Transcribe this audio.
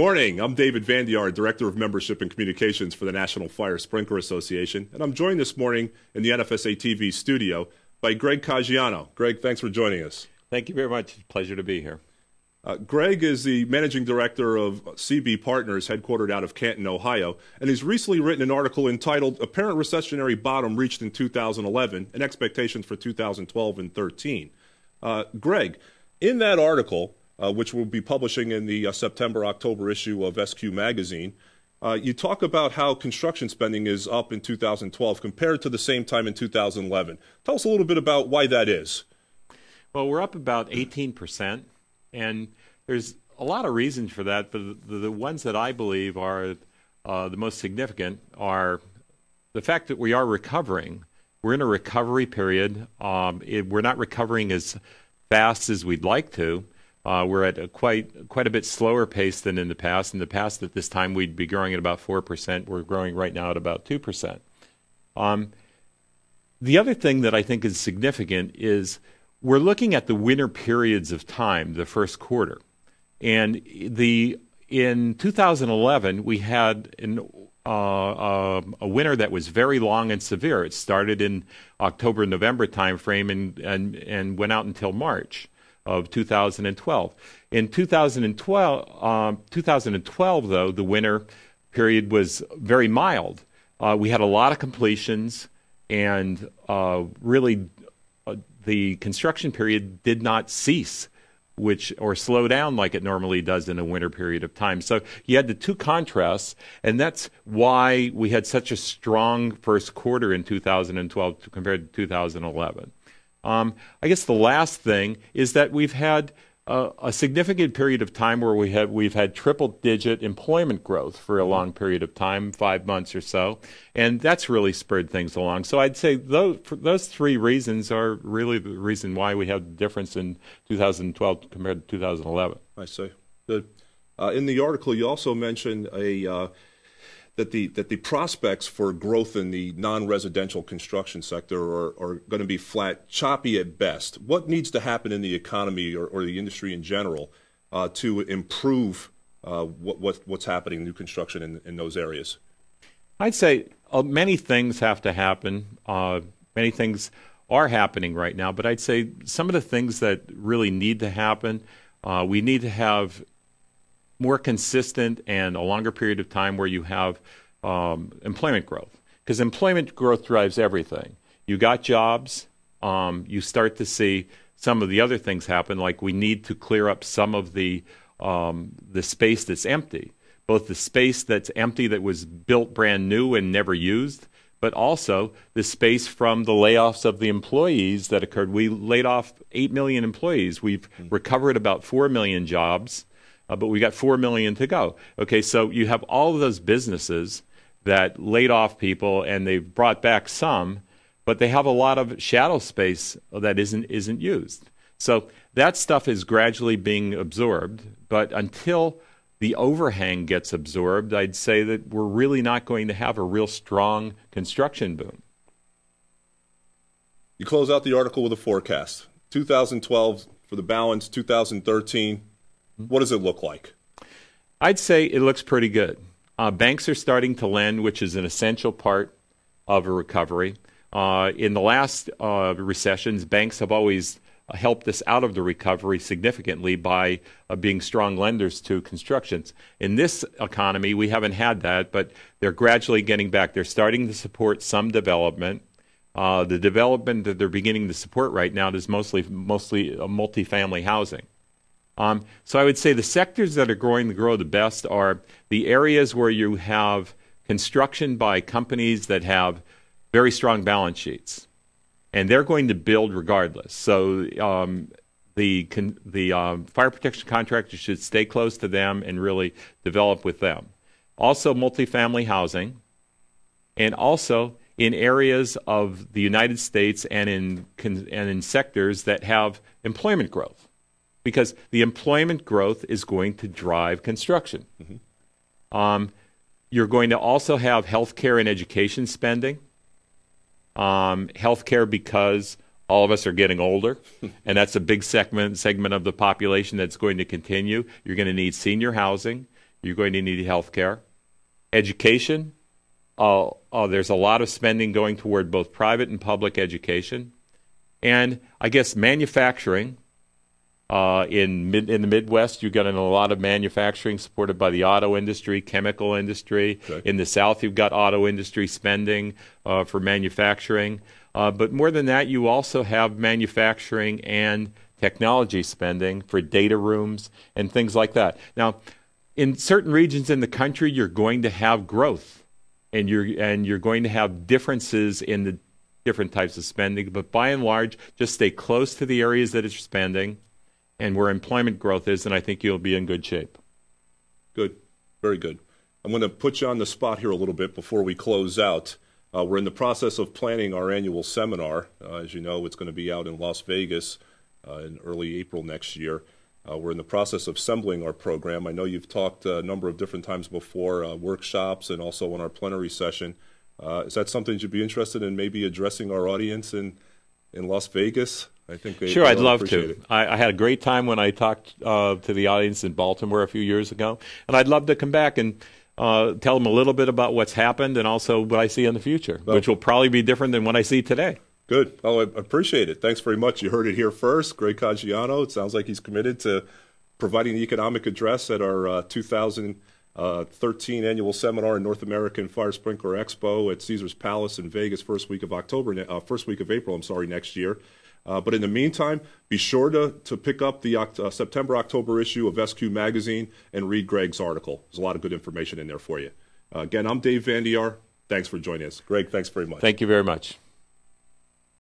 Morning. I'm David Vandeyar, Director of Membership and Communications for the National Fire Sprinkler Association, and I'm joined this morning in the NFSA TV studio by Greg Coggiano. Greg, thanks for joining us. Thank you very much. Pleasure to be here. Greg is the Managing Director of CB Partners, headquartered out of Canton, Ohio, and he's recently written an article entitled Apparent Recessionary Bottom Reached in 2011 and Expectations for 2012 and 13. Greg, in that article, which we'll be publishing in the September-October issue of SQ Magazine, you talk about how construction spending is up in 2012 compared to the same time in 2011. Tell us a little bit about why that is. Well, we're up about 18%, and there's a lot of reasons for that, but the ones that I believe are the most significant are the fact that we are recovering. We're in a recovery period. We're not recovering as fast as we'd like to. We're at a quite a bit slower pace than in the past. In the past, at this time, we'd be growing at about 4%. We're growing right now at about 2%. The other thing that I think is significant is we're looking at the winter periods of time, the first quarter. And in 2011, we had a winter that was very long and severe. It started in October, November timeframe and went out until March of 2012. In 2012, though, the winter period was very mild. We had a lot of completions, and really the construction period did not cease, or slow down like it normally does in a winter period of time. So you had the two contrasts, and that's why we had such a strong first quarter in 2012 compared to 2011. I guess the last thing is that we've had a significant period of time where we've had triple-digit employment growth for a long period of time, 5 months or so, and that's really spurred things along. So I'd say those three reasons are really the reason why we have the difference in 2012 compared to 2011. I see. Good. In the article, you also mentioned that the prospects for growth in the non-residential construction sector are going to be flat, choppy at best. What needs to happen in the economy or the industry in general to improve what's happening in new construction in those areas? I'd say many things have to happen. Many things are happening right now, but I'd say some of the things that really need to happen, we need to have more consistent and a longer period of time where you have employment growth. Because employment growth drives everything. You got jobs, you start to see some of the other things happen, like we need to clear up some of the space that's empty. Both the space that's empty that was built brand new and never used, but also the space from the layoffs of the employees that occurred. We laid off 8 million employees. We've recovered about 4 million jobs. But we got 4 million to go. Okay, so you have all of those businesses that laid off people, and they've brought back some, but they have a lot of shadow space that isn't used. So that stuff is gradually being absorbed, but until the overhang gets absorbed, I'd say that we're really not going to have a real strong construction boom. You close out the article with a forecast. 2012 for the balance, 2013. What does it look like? I'd say it looks pretty good. Banks are starting to lend, which is an essential part of a recovery. In the last recessions, banks have always helped us out of the recovery significantly by being strong lenders to constructions. In this economy, we haven't had that, but they're gradually getting back. They're starting to support some development. The development that they're beginning to support right now is mostly multifamily housing. So I would say the sectors that are going to grow the best are the areas where you have construction by companies that have very strong balance sheets, and they're going to build regardless. So the fire protection contractors should stay close to them and really develop with them. Also multifamily housing, and also in areas of the United States and in sectors that have employment growth. Because the employment growth is going to drive construction. You're going to also have healthcare and education spending. Healthcare because all of us are getting older, and that's a big segment of the population that's going to continue. You're going to need senior housing. You're going to need health care. Education. There's a lot of spending going toward both private and public education. And I guess manufacturing. In the Midwest, you've got a lot of manufacturing supported by the auto industry, chemical industry. Okay. In the South, you've got auto industry spending for manufacturing. But more than that, you also have manufacturing and technology spending for data rooms and things like that. Now, in certain regions in the country, you're going to have growth, and you're going to have differences in the different types of spending. But by and large, just stay close to the areas that it's spending and where employment growth is, and I think you'll be in good shape. Good. Very good. I'm going to put you on the spot here a little bit before we close out. We're in the process of planning our annual seminar. As you know, it's going to be out in Las Vegas in early April next year. We're in the process of assembling our program. I know you've talked a number of different times before, workshops and also on our plenary session. Is that something you'd be interested in maybe addressing our audience in Las Vegas? I think sure, I'd love to. I had a great time when I talked to the audience in Baltimore a few years ago, and I'd love to come back and tell them a little bit about what's happened and also what I see in the future, which will probably be different than what I see today. Good. Oh, I appreciate it. Thanks very much. You heard it here first. Greg Coggiano. It sounds like he's committed to providing the economic address at our 2013 annual seminar in North American Fire Sprinkler Expo at Caesars Palace in Vegas first week of April, next year. But in the meantime, be sure to pick up the September-October issue of SQ Magazine and read Greg's article. There's a lot of good information in there for you. Again, I'm Dave Vandeyar. Thanks for joining us. Greg, thanks very much. Thank you very much.